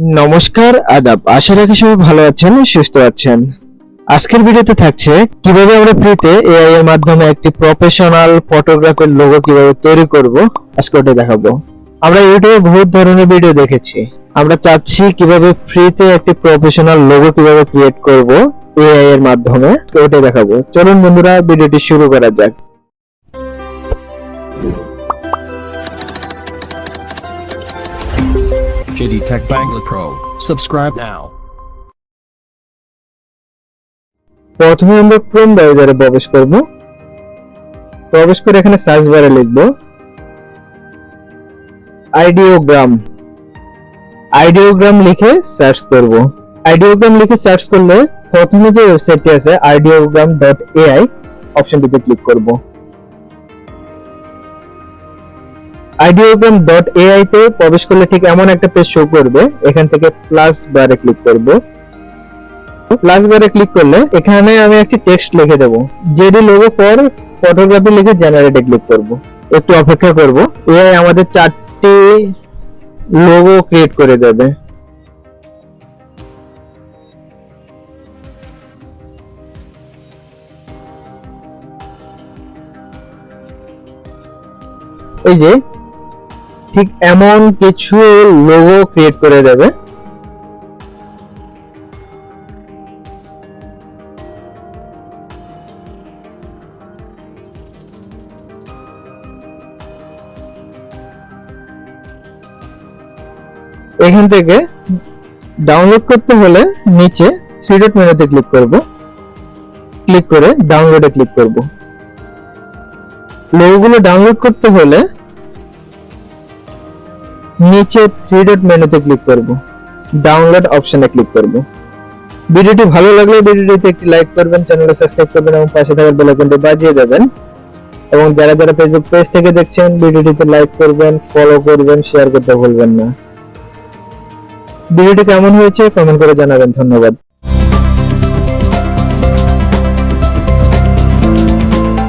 নমস্কার, আদাব। আশা রাখি সবাই ভালো আছেন, সুস্থ আছেন। আজকের ভিডিওতে থাকছে কিভাবে আমরা ফ্রিতে এআই এর মাধ্যমে একটি প্রফেশনাল ফটোগ্রাফির লোগো কিভাবে তৈরি করব, আজকে ওটা দেখাবো। আমরা ইউটিউবে বহুত ধরনের ভিডিও দেখেছি। আমরা চাচ্ছি কিভাবে ফ্রিতে একটি প্রফেশনাল লোগো কিভাবে ক্রিয়েট করব এআই এর মাধ্যমে, তো ওটা দেখাবো। চলুন বন্ধুরা, ভিডিওটি শুরু করা যাক। JD Tech Bangla Pro. Subscribe now. প্রথমে আমরা ক্রোম ব্রাউজারে প্রবেশ করে এখানে সার্চ বারে লিখব আইডিওগ্রাম লিখে সার্চ করব। আইডিওগ্রাম লিখে সার্চ করলে প্রথমে যে ওয়েবসাইটটি আছে ideogram.ai অপশনটিতে ক্লিক করব। ideogram.ai তে প্রবেশ করলে ঠিক এমন একটা পেজ শো করবে। এখান থেকে প্লাস বারে ক্লিক করব। প্লাস বারে ক্লিক করলে এখানে আমি একটি টেক্সট লিখে দেব। জেডি লোগো ফর ফটোগ্রাফি লিখে জেনারেটে ক্লিক করব। একটু অপেক্ষা করব। এআই আমাদের 4টি লোগো ক্রিয়েট করে দেবে। এই যে ঠিক এমন কিছু লোগো ক্রিয়েট করে দেবে। এখান থেকে ডাউনলোড করতে হলে নিচে থ্রি ডট মেনুতে ক্লিক করব। ক্লিক করে ডাউনলোডে ক্লিক করব। লোগোগুলো ডাউনলোড করতে হলে নিচে থ্রি ডট মেনুতে ক্লিক করব। ডাউনলোড অপশনে ক্লিক করব। ভিডিওটি ভালো লাগলে ভিডিওটিতে একটি লাইক করবেন, চ্যানেলটি সাবস্ক্রাইব করবেন এবং পাশে থাকা বেল আইকনটি বাজিয়ে দেবেন। এবং যারা যারা ফেসবুক পেজ থেকে দেখছেন, ভিডিওটিতে লাইক করবেন, ফলো করবেন, শেয়ার করতে ভুলবেন না। ভিডিওটি কেমন হয়েছে কমেন্ট করে জানাবেন। ধন্যবাদ।